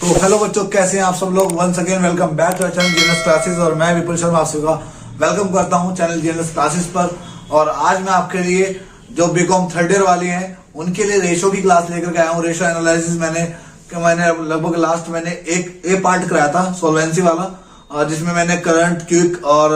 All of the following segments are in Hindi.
तो हेलो बच्चों, कैसे हैं आप सब लोग। Once again welcome back to channel GNS classes और मैं विपुल शर्मा आप सबका वेलकम करता हूं चैनल जीएनएस क्लासेस पर। और आज मैं आपके लिए जो बीकॉम थर्ड ईयर वाले हैं उनके लिए रेशो की क्लास लेकर के आया हूं। रेशो एनालिसिस मैंने लगभग लास्ट मैंने एक ए पार्ट कराया था सॉल्वेंसी वाला, जिसमें मैंने करंट, क्विक और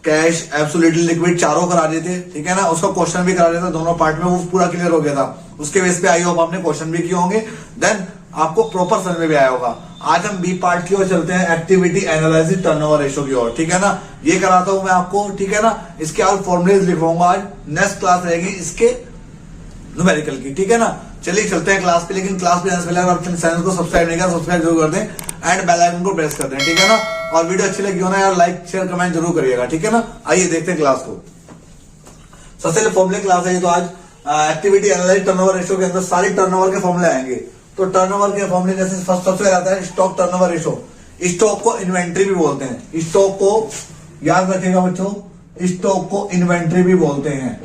कैश, एब्सोल्युटली लिक्विड चारों करा दिए थे। ठीक है ना, उसका क्वेश्चन भी करा दिया था दोनों पार्ट में, वो पूरा क्लियर हो गया था। उसके बेस पे आई होप आपने क्वेश्चन भी किए होंगे, देन आपको प्रॉपर समझ में भी आया होगा। आज हम बी पार्ट की ओर चलते हैं, एक्टिविटी एनालिसिस टर्नओवर रेशो की ओर। ठीक है ना, ये कराता हूं मैं आपको। ठीक है ना, इसके और फॉर्मुलेज लिखवाऊंगा आज। नेक्स्ट क्लास रहेगी इसके न्यूमेरिकल की। ठीक है ना, चलिए चलते हैं क्लास पे। लेकिन क्लास पे जाने से पहले अगर अपने चैनल को सब्सक्राइब नहीं किया सब्सक्राइब जरूर कर दें एंड बेल आइकन को प्रेस कर दें। ठीक है ना, और वीडियो अच्छी लगी हो ना यार, लाइक शेयर कमेंट जरूर करिएगा। ठीक है ना, आइए देखते हैं क्लास को। सबसे पहले फॉर्मुले क्लास है ये। तो आज एक्टिविटी एनालिसिस टर्नओवर रेशो के अंदर सारे टर्नओवर के फॉर्मुले आएंगे। तो टर्नओवर के फॉर्मुले जैसे फर्स्ट सबसे पहले आता है स्टॉक टर्नओवर रेशो। स्टॉक को इन्वेंट्री भी बोलते हैं। स्टॉक को याद रखिएगा बच्चों, स्टॉक को इन्वेंट्री भी बोलते हैं।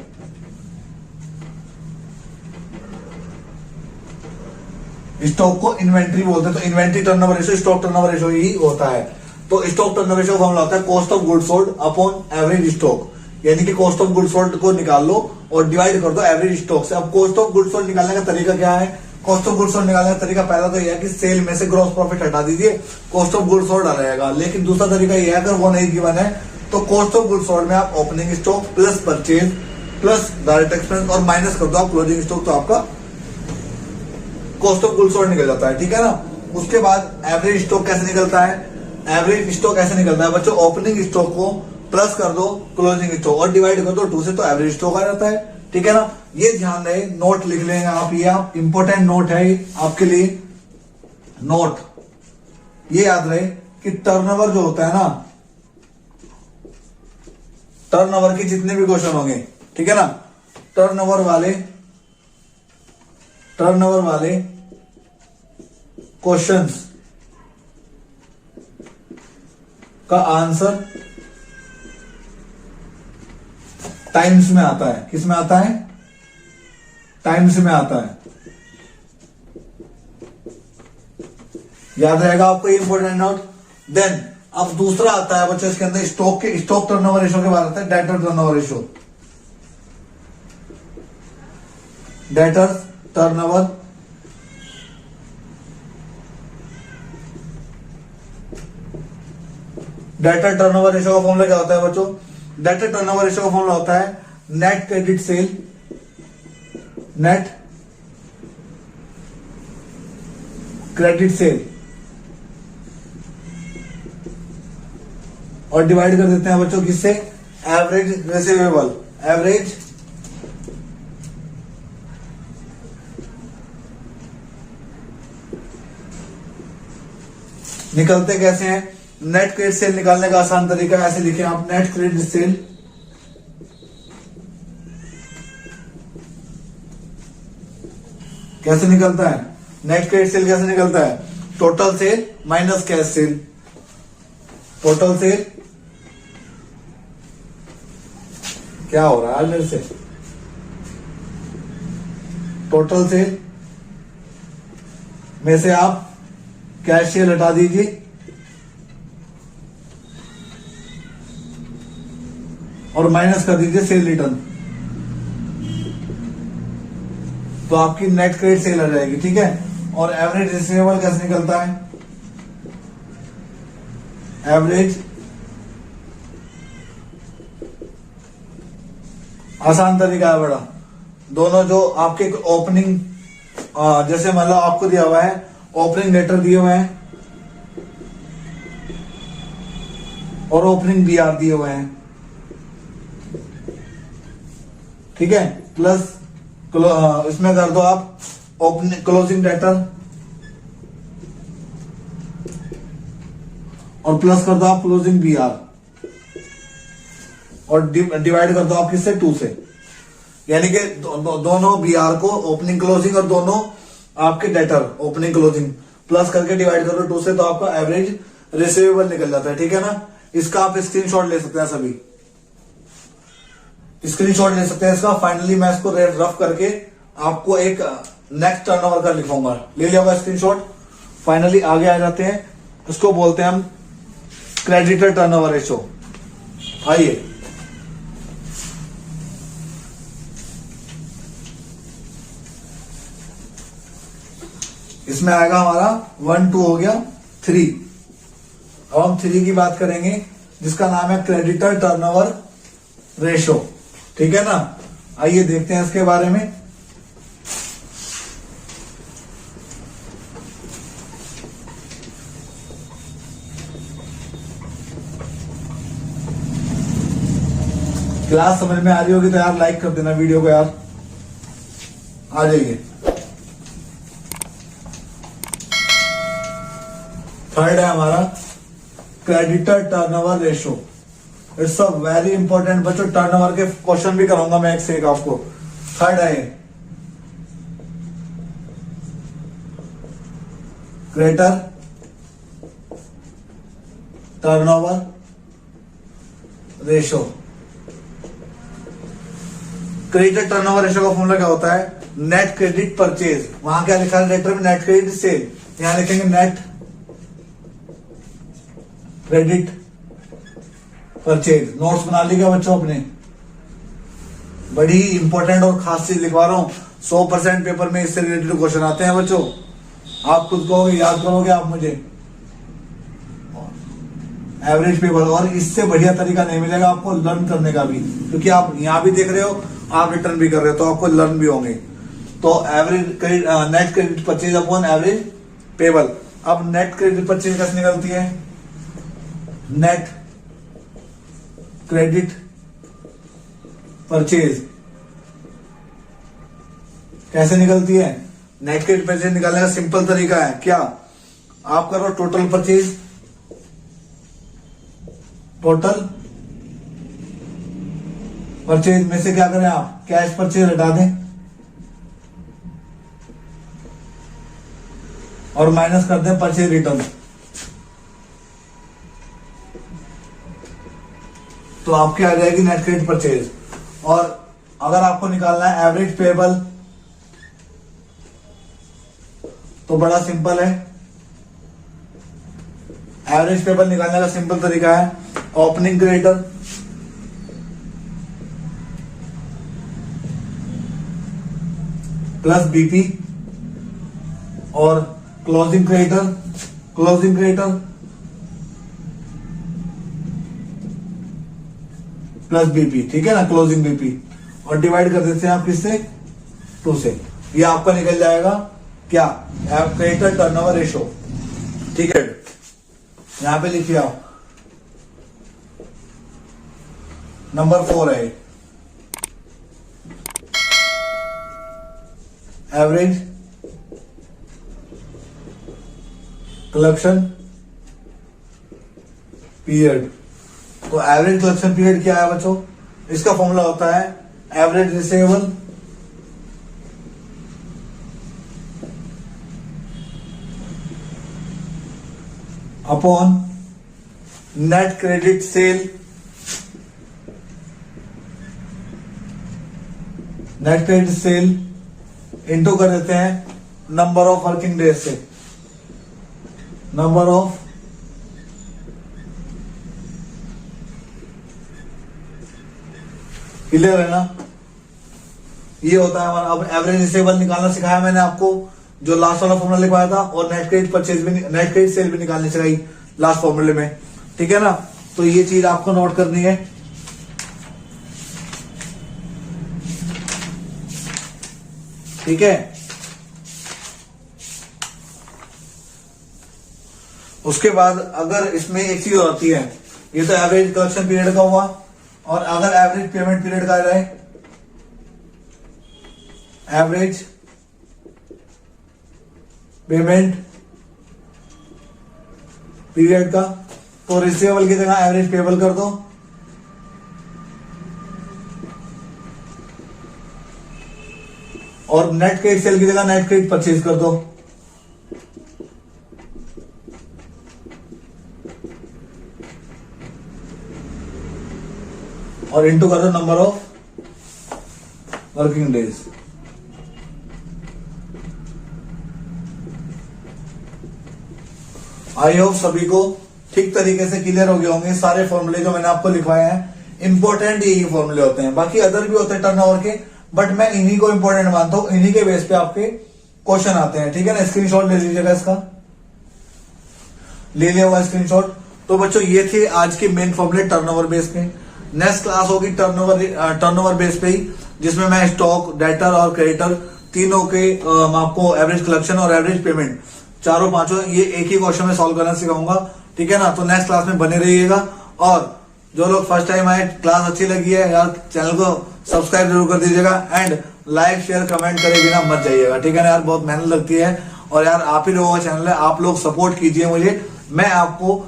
स्टॉक को इन्वेंट्री बोलते हैं। तो inventory turnover ratio stock turnover ratio ही होता है। तो स्टॉक टर्नओवर रेशो फॉर्मूला होता है cost of goods sold upon average stock. यानी कि कॉस्ट ऑफ गुड्स सोल्ड को निकाल लो और डिवाइड कर दो एवरेज स्टॉक से। अब कॉस्ट ऑफ गुड्स सोल्ड निकालने का तरीका क्या है? कॉस्ट ऑफ गुड्स सोल्ड निकालने का तरीका पहला तो यह है कि सेल में से ग्रॉस प्रॉफिट हटा दीजिए, कॉस्ट ऑफ गुड्स सोल्ड आ रहेगा। लेकिन दूसरा तरीका यह है, अगर वो नहीं गिवन है तो कॉस्ट ऑफ गुड्स सोल्ड में आप opening stock plus purchase plus direct expense और माइनस कर दो आप क्लोजिंग स्टॉक, तो आपका कॉस्ट ऑफ गुड्स सोल्ड निकल जाता है। ठीक है ना, उसके बाद एवरेज स्टॉक कैसे निकलता है? एवरेज स्टॉक ऐसे निकलता है बच्चों, ओपनिंग स्टॉक को प्लस कर दो क्लोजिंग स्टॉक और डिवाइड कर दो 2 से, तो एवरेज स्टॉक आ जाता है। ठीक है ना, ये ध्यान रहे, नोट लिख लेंगे आप, ये आप इंपॉर्टेंट नोट है आपके लिए। नोट ये याद रहे कि टर्नओवर जो होता है ना, टर्नओवर के जितने भी क्वेश्चन होंगे, ठीक है ना, टर्नओवर वाले क्वेश्चंस का आंसर टाइम्स में आता है। किस में आता है? टाइम्स में आता है। याद रहेगा आपको ये इंपॉर्टेंट नोट। देन अब दूसरा आता है बच्चों इसके अंदर स्टॉक टर्नओवर रेशो के बाद आता है debtor turnover ratio. Debtor turnover ratio का फॉर्मूला क्या होता है बच्चों? डेटर टर्नओवर रेशो का फॉर्मूला होता है net credit sale, net credit sale और डिवाइड कर देते हैं बच्चों किससे? Average receivable. एवरेज निकलते कैसे हैं? नेट क्रेडिट सेल निकालने का आसान तरीका ऐसे लिखें आप, नेट क्रेडिट सेल कैसे निकलता है? नेट क्रेडिट सेल कैसे निकलता है? Total sale minus cash cell. Total sale क्या हो रहा है मेरे से? टोटल सेल में से आप कैश सेल हटा दीजिए और माइनस कर दीजिए सेल रिटर्न, तो आपकी नेट क्रेडिट सेल आ जाएगी। ठीक है, और एवरेज रिसीवेबल कैसे निकलता है? एवरेज आसान तरीका है बड़ा। दोनों जो आपके ओपनिंग, जैसे मतलब आपको दिया हुआ है ओपनिंग लेटर दिए हुए हैं और ओपनिंग बीआर दिए हुए हैं, ठीक है, प्लस इसमें कर दो आप ओपनिंग क्लोजिंग डेटर और प्लस कर दो आप क्लोजिंग बीआर और डिवाइड कर दो आप किससे? 2 से। यानी कि दोनों बीआर को ओपनिंग क्लोजिंग और दोनों आपके डेटर ओपनिंग क्लोजिंग प्लस करके डिवाइड कर दो 2 से, तो आपका एवरेज रिसीवेबल निकल जाता है। ठीक है ना, इसका आप स्क्रीनशॉट ले सकते हैं, सभी स्क्रीनशॉट ले सकते हैं इसका। फाइनली मैं इसको रफ करके आपको एक नेक्स्ट टर्नओवर का लिखूंगा। ले लिया होगा स्क्रीनशॉट। फाइनली आगे आ जाते हैं, उसको बोलते हैं हम क्रेडिटर टर्नओवर रेशो। आइए, इसमें आएगा हमारा 1 2 हो गया 3। अब हम 3 की बात करेंगे जिसका नाम है क्रेडिटर टर्नओवर रेशो। ठीक है ना, आइए देखते हैं इसके बारे में। क्लास समझ में आ रही होगी तो यार लाइक कर देना वीडियो को यार। आ जाइए, थर्ड है हमारा creditor turnover ratio. It's a very important बच्चों, टर्नओवर के क्वेश्चन भी कराऊंगा मैं एक से एक आपको। थर्ड है creditor turnover ratio. Creditor turnover ratio का फॉर्मूला क्या होता है? Net credit purchase. वहां क्या लिखा है लेटर में? Net credit sale. यहां लिखेंगे नेट क्रेडिट परचेज। नोट्स बना लीजिएगा बच्चों अपने, बड़ी इंपॉर्टेंट और खास चीज लिखवा रहा हूं। 100% पेपर में इससे रिलेटेड क्वेश्चन आते हैं बच्चों। आप खुद कहोगे, याद करोगे आप मुझे। एवरेज पेपर, और इससे बढ़िया तरीका नहीं मिलेगा आपको लर्न करने का भी, क्योंकि आप यहां भी देख रहे हो, आप रिटर्न भी कर रहे हो, तो आपको लर्न भी होंगे। तो average net credit purchase upon average payable. अब नेट क्रेडिट परचेज कैसे निकलती है? नेट क्रेडिट परचेज कैसे निकलती है? नेट क्रेडिट परचेज निकालने का सिंपल तरीका है क्या? आप करो टोटल परचेज, टोटल परचेज में से क्या करें आप? कैश परचेज हटा दें और माइनस कर दें परचेज रिटर्न। तो आपके आ जाएगी नेट क्रेडिट परचेज। और अगर आपको निकालना है एवरेज पेबल तो बड़ा सिंपल है। एवरेज पेबल निकालने का सिंपल तरीका है ओपनिंग क्रेडिटर प्लस बीपी और क्लोजिंग क्रेडिटर प्लस बीपी। ठीक है ना, क्लोजिंग बीपी, और डिवाइड कर देते हैं आप किससे? 2 से। ये आपका निकल जाएगा क्या? Creditor turnover ratio. ठीक है, यहां पे लिखिए आप। नंबर 4 है एवरेज कलेक्शन पीरियड। तो एवरेज कलेक्शन पीरियड क्या है बच्चों? इसका फॉर्मूला होता है average receivable upon net credit sale. Net credit sale into कर देते हैं नंबर ऑफ वर्किंग डेज से। नंबर ऑफ क्लियर है ना? ये होता है हमारा। अब एवरेज रिसीवेबल निकालना सिखाया मैंने आपको, जो लास्ट वाला फॉर्मूला लिखवाया था, और नेट क्रेडिट परचेज भी, नेट क्रेडिट सेल भी निकालनी सिखाई लास्ट फॉर्मूले में। ठीक है ना, तो ये चीज आपको नोट करनी है। ठीक है, उसके बाद अगर इसमें एक चीज होती है, ये तो एवरेज कलेक्शन पीरियड का हुआ, और अगर एवरेज पेमेंट पीरियड का रहे, एवरेज पेमेंट पीरियड का, तो रिसीवेबल की जगह एवरेज पेबल कर दो, और नेट क्रेडिट सेल की जगह नेट क्रेडिट परचेज कर दो। और इंटू कर दो number of working days. I hope सभी को ठीक तरीके से क्लियर हो गए होंगे। सारे फॉर्मूले जो मैंने आपको लिखवाए हैं, इंपॉर्टेंट यही फॉर्मूले होते हैं। बाकी अदर भी होते हैं टर्नओवर के, बट मैं इन्हीं को इंपॉर्टेंट मानता हूं। इन्हीं के बेस पे आपके क्वेश्चन आते हैं, ठीक है ना। स्क्रीनशॉट ले लीजिएगा, इसका ले लिया हुआ स्क्रीनशॉट। तो बच्चों ये थे आज के मेन फॉर्मूले टर्नओवर बेस पे। नेक्स्ट क्लास होगी टर्नओवर बेस पे ही, जिसमें मैं स्टॉक, डेटर और क्रेडिटर तीनों के मैं आपको एवरेज कलेक्शन और एवरेज पेमेंट चारों पांचों ये एक ही क्वेश्चन में सॉल्व करना सिखाऊंगा, ठीक है ना। तो नेक्स्ट क्लास में बने रहिएगा। और जो लोग फर्स्ट टाइम आए, क्लास अच्छी लगी है यार, चैनल को सब्सक्राइब जरूर कर दीजिएगा एंड लाइक शेयर कमेंट करे बिना मत जाइएगा, ठीक है ना यार। बहुत मेहनत लगती है और यार आप ही लोगों का चैनल है, आप लोग सपोर्ट कीजिए मुझे। मैं आपको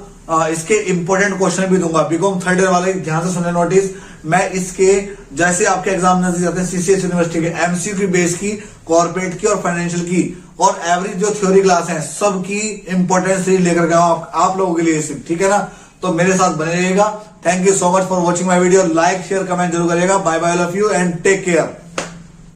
इसके इंपॉर्टेंट क्वेश्चन भी दूंगा, बीकॉम थर्ड ईयर वाले ध्यान से सुने नोटिस। मैं इसके जैसे आपके एग्जाम नजदीक जाते हैं, सीसीएस यूनिवर्सिटी के एमसीक्यू की बेस की, कॉर्पोरेट की और फाइनेंशियल की और एवरेज जो थ्योरी क्लास है सबकी इंपॉर्टेंस लेकर के आप लोगों के लिए सिर्फ, ठीक है ना। तो मेरे साथ बने रहिएगा। Thank you so much for watching my video. Like share comment जरूर करिएगा। Bye bye, love you and take care.